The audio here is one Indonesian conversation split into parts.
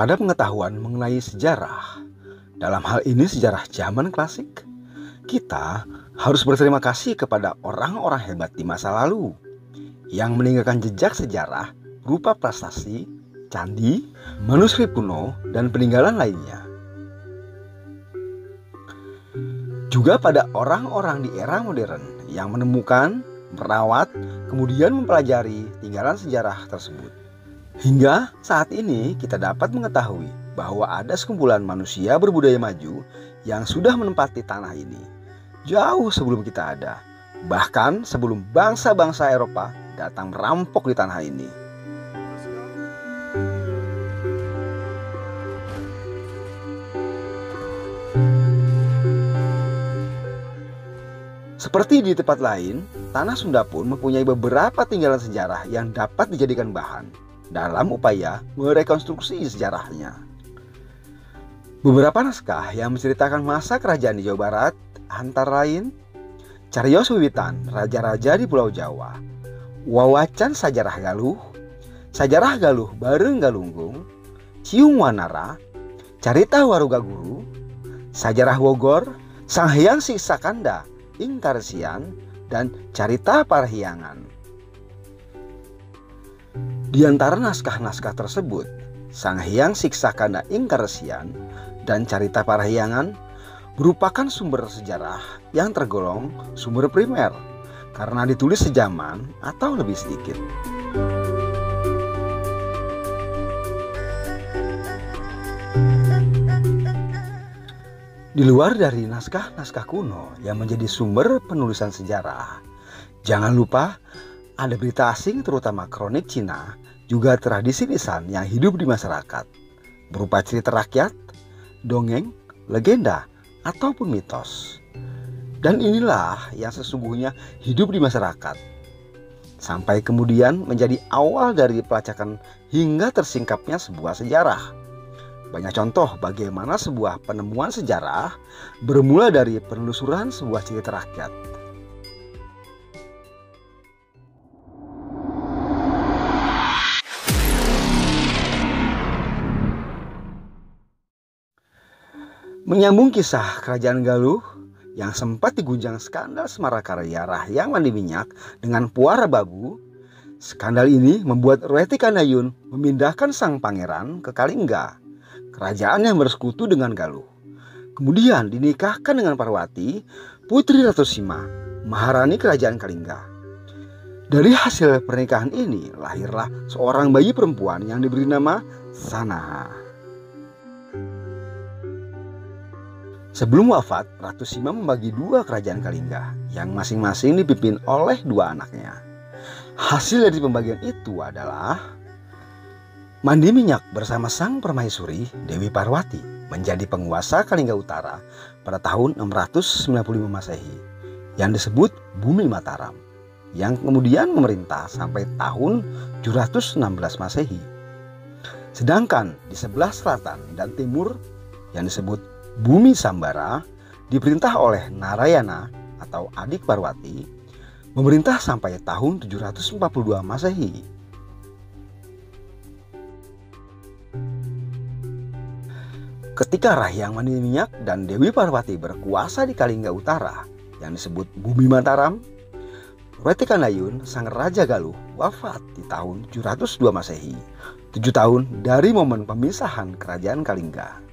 pada pengetahuan mengenai sejarah, dalam hal ini sejarah zaman klasik, kita harus berterima kasih kepada orang-orang hebat di masa lalu yang meninggalkan jejak sejarah berupa prasasti, candi, manuskrip kuno, dan peninggalan lainnya. Juga pada orang-orang di era modern yang menemukan, merawat, kemudian mempelajari tinggalan sejarah tersebut. Hingga saat ini kita dapat mengetahui bahwa ada sekumpulan manusia berbudaya maju yang sudah menempati tanah ini jauh sebelum kita ada, bahkan sebelum bangsa-bangsa Eropa datang merampok di tanah ini. Seperti di tempat lain, tanah Sunda pun mempunyai beberapa tinggalan sejarah yang dapat dijadikan bahan dalam upaya merekonstruksi sejarahnya. Beberapa naskah yang menceritakan masa kerajaan di Jawa Barat antara lain Cariyos Wiwitan Raja-Raja di Pulau Jawa, Wawacan Sajarah Galuh, Sajarah Galuh Bareng Galunggung, Ciung Wanara, Carita Waruga Guru, Sajarah Bogor, Sang Hyang Siksakanda Ingkaresian, dan Carita Parahyangan. Di antara naskah-naskah tersebut, Sang Hyang Siksakanda Ingkaresian dan Carita Parahyangan merupakan sumber sejarah yang tergolong sumber primer karena ditulis sejaman atau lebih sedikit. Di luar dari naskah-naskah kuno yang menjadi sumber penulisan sejarah, jangan lupa ada berita asing terutama kronik Cina, juga tradisi lisan yang hidup di masyarakat, berupa cerita rakyat, dongeng, legenda, ataupun mitos. Dan inilah yang sesungguhnya hidup di masyarakat, sampai kemudian menjadi awal dari pelacakan hingga tersingkapnya sebuah sejarah. Banyak contoh bagaimana sebuah penemuan sejarah bermula dari penelusuran sebuah cerita rakyat. Menyambung kisah Kerajaan Galuh yang sempat diguncang skandal Semarakarya Rahyang Mandi Minyak dengan Puara Babu, skandal ini membuat Reti Kandayun memindahkan sang pangeran ke Kalingga, kerajaan yang bersekutu dengan Galuh. Kemudian dinikahkan dengan Parwati, putri Ratu Sima, Maharani Kerajaan Kalingga. Dari hasil pernikahan ini lahirlah seorang bayi perempuan yang diberi nama Sanaha. Sebelum wafat, Ratu Sima membagi dua kerajaan Kalingga yang masing-masing dipimpin oleh dua anaknya. Hasil dari pembagian itu adalah Mandi Minyak bersama sang permaisuri Dewi Parwati menjadi penguasa Kalingga Utara pada tahun 695 Masehi yang disebut Bumi Mataram, yang kemudian memerintah sampai tahun 716 Masehi. Sedangkan di sebelah selatan dan timur yang disebut Bumi Sambara diperintah oleh Narayana atau adik Parwati, memerintah sampai tahun 742 Masehi. Ketika Rahyang Mandi Minyak dan Dewi Parwati berkuasa di Kalingga Utara yang disebut Bumi Mataram, Reti Kandayun sang Raja Galuh wafat di tahun 702 Masehi, 7 tahun dari momen pemisahan Kerajaan Kalingga.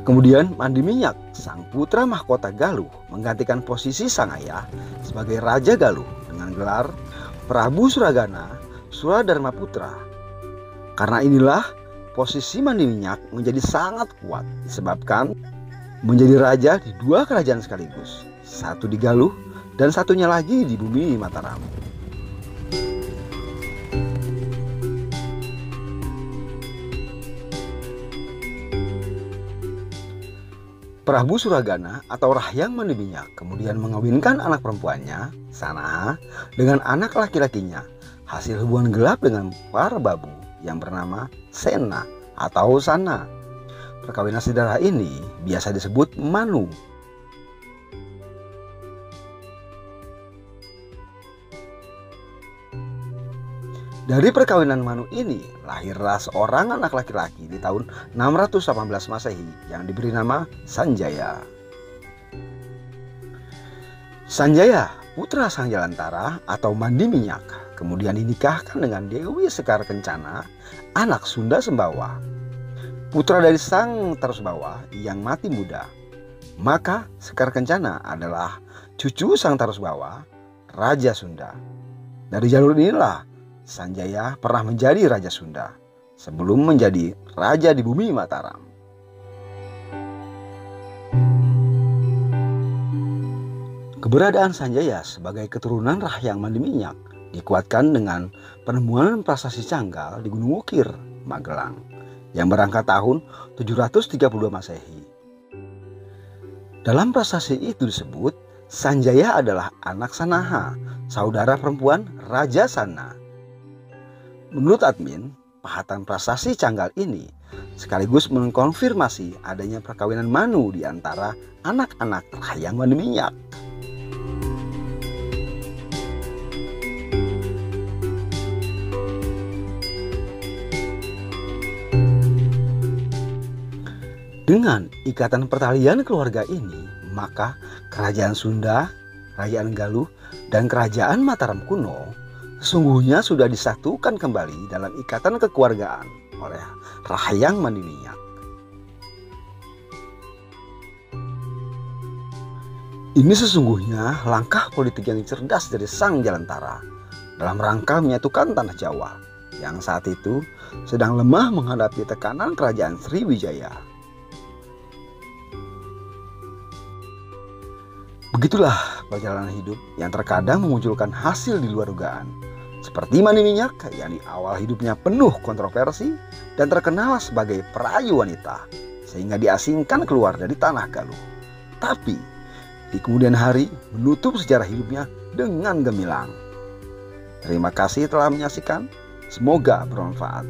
Kemudian Mandi Minyak, sang putra mahkota Galuh, menggantikan posisi sang ayah sebagai Raja Galuh dengan gelar Prabu Suragana Suradharma Putra. Karena inilah posisi Mandi Minyak menjadi sangat kuat disebabkan menjadi raja di dua kerajaan sekaligus, satu di Galuh dan satunya lagi di Bumi Mataram. Prabu Suragana atau Rahyang Mandi Minyak kemudian mengawinkan anak perempuannya, Sanaha, dengan anak laki-lakinya, hasil hubungan gelap dengan para babu yang bernama Sena atau Sana. Perkawinan saudara ini biasa disebut Manu. Dari perkawinan Manu ini lahirlah seorang anak laki-laki di tahun 618 Masehi yang diberi nama Sanjaya. Sanjaya, putra Sang Jalantara atau Mandi Minyak, kemudian dinikahkan dengan Dewi Sekar Kencana, anak Sunda Sembawa, putra dari Sang Tarusbawa yang mati muda. Maka Sekar Kencana adalah cucu Sang Tarusbawa, Raja Sunda. Dari jalur inilah Sanjaya pernah menjadi Raja Sunda sebelum menjadi Raja di bumi Mataram. Keberadaan Sanjaya sebagai keturunan Rahyang Mandi Minyak dikuatkan dengan penemuan prasasti Canggal di Gunung Wukir, Magelang yang berangkat tahun 732 Masehi. Dalam prasasti itu disebut Sanjaya adalah anak Sanaha, saudara perempuan Raja Sana. Menurut admin, pahatan prasasti Canggal ini sekaligus mengkonfirmasi adanya perkawinan Manu di antara anak-anak Rahyang Mandi Minyak. Dengan ikatan pertalian keluarga ini, maka kerajaan Sunda, Kerajaan Galuh, dan kerajaan Mataram kuno sesungguhnya sudah disatukan kembali dalam ikatan kekeluargaan oleh Rahyang Mandi Minyak. Ini sesungguhnya langkah politik yang cerdas dari Sang Jalantara dalam rangka menyatukan tanah Jawa yang saat itu sedang lemah menghadapi tekanan kerajaan Sriwijaya. Begitulah perjalanan hidup yang terkadang memunculkan hasil di luar dugaan. Seperti Mandi Minyak yang di awal hidupnya penuh kontroversi dan terkenal sebagai perayu wanita sehingga diasingkan keluar dari tanah Galuh. Tapi di kemudian hari menutup sejarah hidupnya dengan gemilang. Terima kasih telah menyaksikan. Semoga bermanfaat.